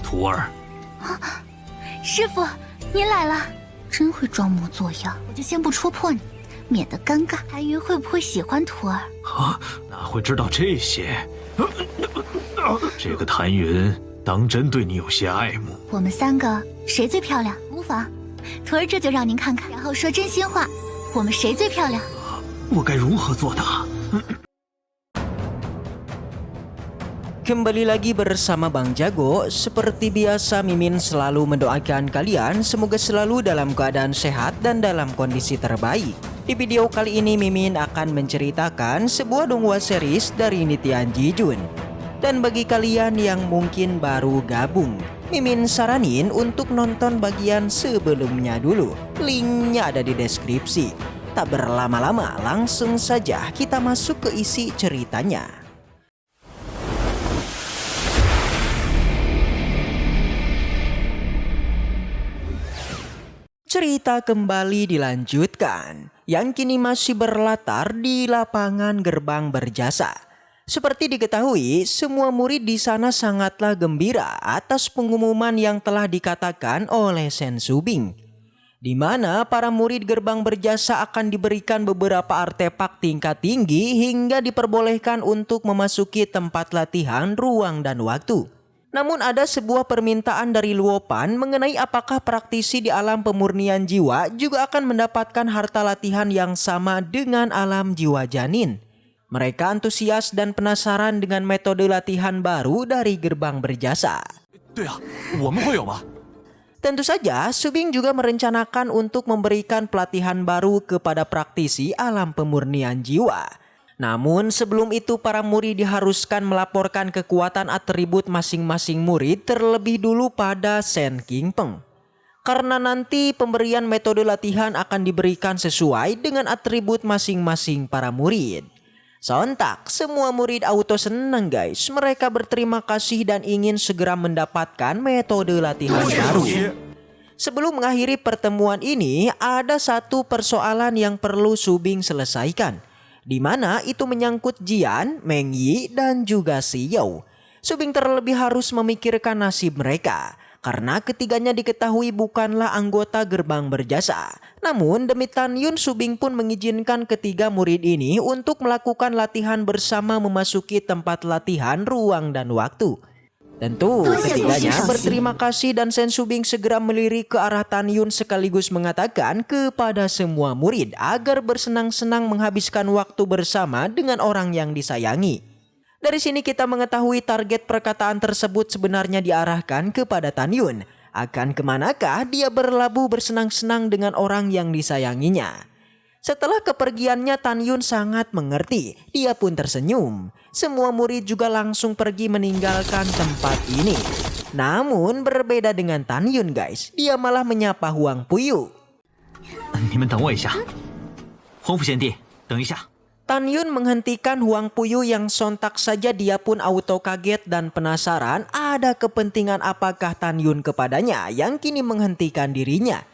徒儿。师傅，您来了，真会装模作样，我就先不戳破你，免得尴尬。谭云会不会喜欢徒儿？啊，哪会知道这些？这个谭云当真对你有些爱慕。我们三个谁最漂亮？无妨，徒儿这就让您看看，然后说真心话，我们谁最漂亮？我该如何作答？Kembali lagi bersama Bang Jago. Seperti biasa, Mimin selalu mendoakan kalian semoga selalu dalam keadaan sehat dan dalam kondisi terbaik. Di video kali ini Mimin akan menceritakan sebuah donghua series dari Nitian Jijun. Dan bagi kalian yang mungkin baru gabung, Mimin saranin untuk nonton bagian sebelumnya dulu. Linknya ada di deskripsi. Tak berlama-lama, langsung saja kita masuk ke isi ceritanya. Cerita kembali dilanjutkan, yang kini masih berlatar di lapangan Gerbang Berjasa. Seperti diketahui, semua murid di sana sangatlah gembira atas pengumuman yang telah dikatakan oleh Sen Subing, di mana para murid Gerbang Berjasa akan diberikan beberapa artefak tingkat tinggi hingga diperbolehkan untuk memasuki tempat latihan ruang dan waktu. Namun ada sebuah permintaan dari Luopan mengenai apakah praktisi di alam pemurnian jiwa juga akan mendapatkan harta latihan yang sama dengan alam jiwa janin. Mereka antusias dan penasaran dengan metode latihan baru dari Gerbang Berjasa. Tentu saja, Subing juga merencanakan untuk memberikan pelatihan baru kepada praktisi alam pemurnian jiwa. Namun sebelum itu para murid diharuskan melaporkan kekuatan atribut masing-masing murid terlebih dulu pada Sen Kingpeng. Karena nanti pemberian metode latihan akan diberikan sesuai dengan atribut masing-masing para murid. Sontak semua murid auto senang guys. Mereka berterima kasih dan ingin segera mendapatkan metode latihan baru. Sebelum mengakhiri pertemuan ini, ada satu persoalan yang perlu Subing selesaikan, di mana itu menyangkut Jian, Meng Yi, dan juga Xiao. Subing terlebih harus memikirkan nasib mereka, karena ketiganya diketahui bukanlah anggota Gerbang Berjasa. Namun demi Tan Yun, Subing pun mengizinkan ketiga murid ini untuk melakukan latihan bersama memasuki tempat latihan ruang dan waktu. Tentu ketiganya berterima kasih dan Sen Subing segera melirik ke arah Tan Yun sekaligus mengatakan kepada semua murid agar bersenang-senang menghabiskan waktu bersama dengan orang yang disayangi. Dari sini kita mengetahui target perkataan tersebut sebenarnya diarahkan kepada Tan Yun. Akan kemanakah dia berlabuh bersenang-senang dengan orang yang disayanginya? Setelah kepergiannya, Tan Yun sangat mengerti. Dia pun tersenyum. Semua murid juga langsung pergi meninggalkan tempat ini. Namun berbeda dengan Tan Yun guys, dia malah menyapa Huang Puyu. Tan Yun menghentikan Huang Puyu yang sontak saja dia pun auto kaget dan penasaran ada kepentingan apakah Tan Yun kepadanya yang kini menghentikan dirinya.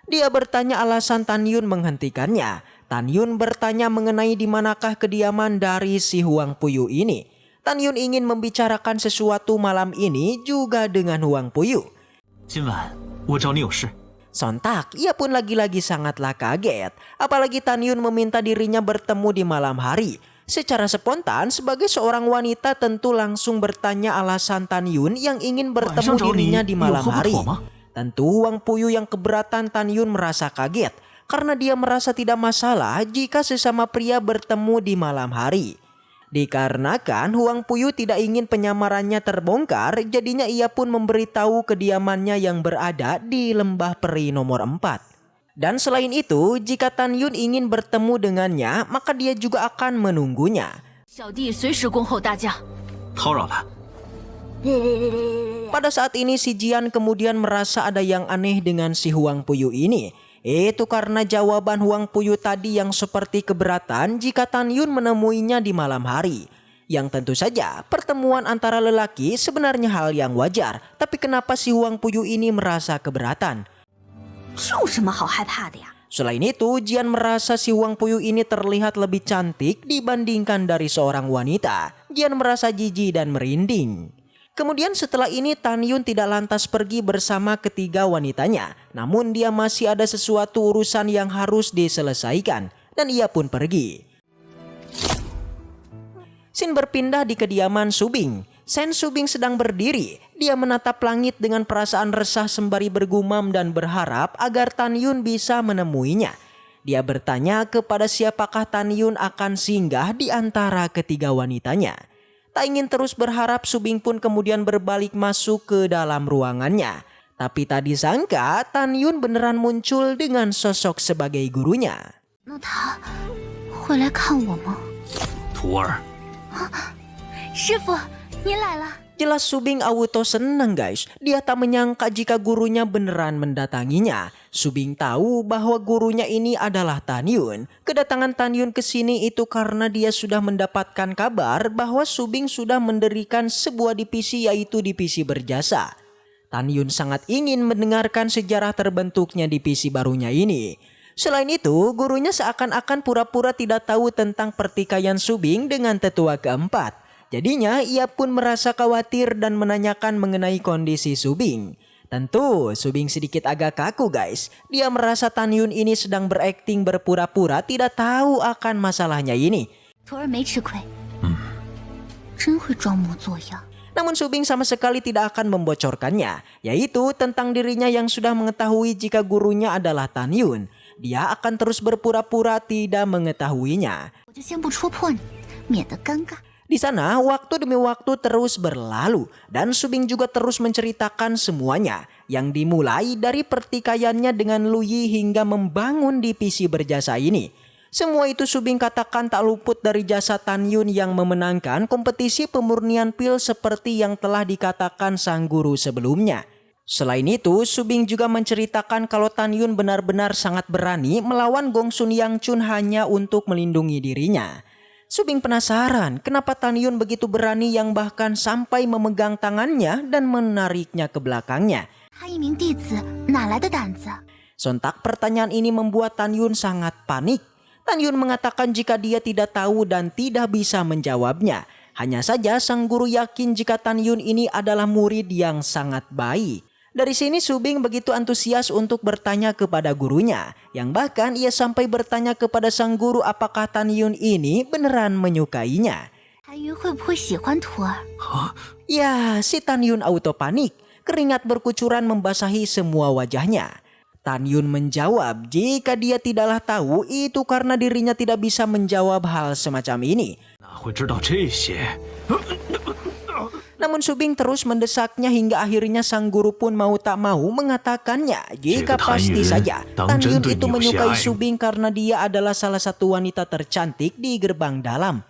Dia bertanya alasan Tan Yun menghentikannya. Tan Yun bertanya mengenai di manakah kediaman dari si Huang Puyu ini. Tan Yun ingin membicarakan sesuatu malam ini juga dengan Huang Puyu. Sontak, ia pun lagi-lagi sangatlah kaget. Apalagi Tan Yun meminta dirinya bertemu di malam hari. Secara spontan, sebagai seorang wanita tentu langsung bertanya alasan Tan Yun yang ingin bertemu dirinya di malam hari. Tentu Huang Puyu yang keberatan Tan Yun merasa kaget, karena dia merasa tidak masalah jika sesama pria bertemu di malam hari. Dikarenakan Huang Puyu tidak ingin penyamarannya terbongkar, jadinya ia pun memberitahu kediamannya yang berada di Lembah Peri nomor 4. Dan selain itu, jika Tan Yun ingin bertemu dengannya, maka dia juga akan menunggunya. Pada saat ini si Jian kemudian merasa ada yang aneh dengan si Huang Puyu ini. Itu karena jawaban Huang Puyu tadi yang seperti keberatan jika Tan Yun menemuinya di malam hari. Yang tentu saja pertemuan antara lelaki sebenarnya hal yang wajar. Tapi kenapa si Huang Puyu ini merasa keberatan? Selain itu, Jian merasa si Huang Puyu ini terlihat lebih cantik dibandingkan dari seorang wanita. Jian merasa jijik dan merinding. Kemudian setelah ini Tan Yun tidak lantas pergi bersama ketiga wanitanya. Namun dia masih ada sesuatu urusan yang harus diselesaikan dan ia pun pergi. Scene berpindah di kediaman Subing. Sen Subing sedang berdiri. Dia menatap langit dengan perasaan resah sembari bergumam dan berharap agar Tan Yun bisa menemuinya. Dia bertanya kepada siapakah Tan Yun akan singgah di antara ketiga wanitanya. Tak ingin terus berharap, Subing pun kemudian berbalik masuk ke dalam ruangannya. Tapi tak disangka Tan Yun beneran muncul dengan sosok sebagai gurunya. 那他会来看我吗？ 徒儿， 师傅，您来了。 Jelas Subing auto senang guys. Dia tak menyangka jika gurunya beneran mendatanginya. Subing tahu bahwa gurunya ini adalah Tan Yun. Kedatangan Tan Yun ke sini itu karena dia sudah mendapatkan kabar bahwa Subing sudah mendirikan sebuah divisi, yaitu divisi berjasa. Tan Yun sangat ingin mendengarkan sejarah terbentuknya divisi barunya ini. Selain itu, gurunya seakan-akan pura-pura tidak tahu tentang pertikaian Subing dengan tetua keempat. Jadinya ia pun merasa khawatir dan menanyakan mengenai kondisi Subing. Tentu Subing sedikit agak kaku guys. Dia merasa Tan Yun ini sedang berakting berpura-pura tidak tahu akan masalahnya ini. 徒儿没吃亏，真会装模作样。 Namun Subing sama sekali tidak akan membocorkannya, yaitu tentang dirinya yang sudah mengetahui jika gurunya adalah Tan Yun. Dia akan terus berpura-pura tidak mengetahuinya. 我就先不戳破你，免得尴尬。 Di sana waktu demi waktu terus berlalu dan Subing juga terus menceritakan semuanya yang dimulai dari pertikaiannya dengan Lu Yi hingga membangun divisi berjasa ini. Semua itu Subing katakan tak luput dari jasa Tan Yun yang memenangkan kompetisi pemurnian pil seperti yang telah dikatakan sang guru sebelumnya. Selain itu, Subing juga menceritakan kalau Tan Yun benar-benar sangat berani melawan Gongsun Yang Chun hanya untuk melindungi dirinya. Subing penasaran kenapa Tan Yun begitu berani yang bahkan sampai memegang tangannya dan menariknya ke belakangnya. 他一名弟子哪来的胆子？ Sontak pertanyaan ini membuat Tan Yun sangat panik. Tan Yun mengatakan jika dia tidak tahu dan tidak bisa menjawabnya. Hanya saja sang guru yakin jika Tan Yun ini adalah murid yang sangat baik. Dari sini Subing begitu antusias untuk bertanya kepada gurunya. Yang bahkan ia sampai bertanya kepada sang guru apakah Tan Yun ini beneran menyukainya. 谭云会不会喜欢徒儿？ Ya, si Tan Yun auto panik. Keringat berkucuran membasahi semua wajahnya. Tan Yun menjawab jika dia tidaklah tahu itu karena dirinya tidak bisa menjawab hal semacam ini. 哪会知道这些？ Namun Subing terus mendesaknya hingga akhirnya sang guru pun mau tak mau mengatakannya jika pasti saja Tan Yun itu menyukai Subing karena dia adalah salah satu wanita tercantik di gerbang dalam.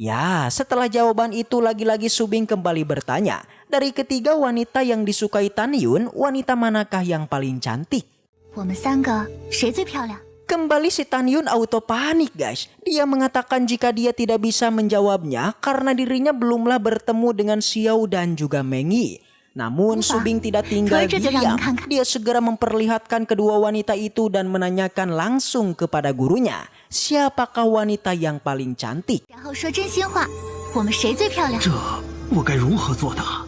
Ya, setelah jawaban itu lagi-lagi Subing kembali bertanya, dari ketiga wanita yang disukai Tan Yun, wanita manakah yang paling cantik? 我们三个谁最漂亮？ Kembali si Tan Yun auto panik guys. Dia mengatakan jika dia tidak bisa menjawabnya karena dirinya belumlah bertemu dengan Xiao dan juga Meng Yi. Namun Subing tidak tinggal diam. Dia segera memperlihatkan kedua wanita itu dan menanyakan langsung kepada gurunya, siapakah wanita yang paling cantik. 然后说真心话，我们谁最漂亮？ 这我该如何作答？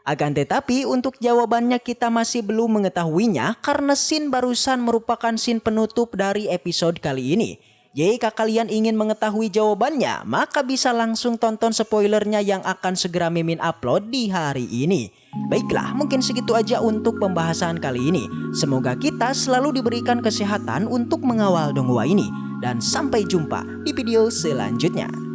Akan tetapi untuk jawabannya kita masih belum mengetahuinya karena scene barusan merupakan scene penutup dari episode kali ini. Jika kalian ingin mengetahui jawabannya, maka bisa langsung tonton spoilernya yang akan segera Mimin upload di hari ini. Baiklah, mungkin segitu aja untuk pembahasan kali ini. Semoga kita selalu diberikan kesehatan untuk mengawal donghua ini. Dan sampai jumpa di video selanjutnya.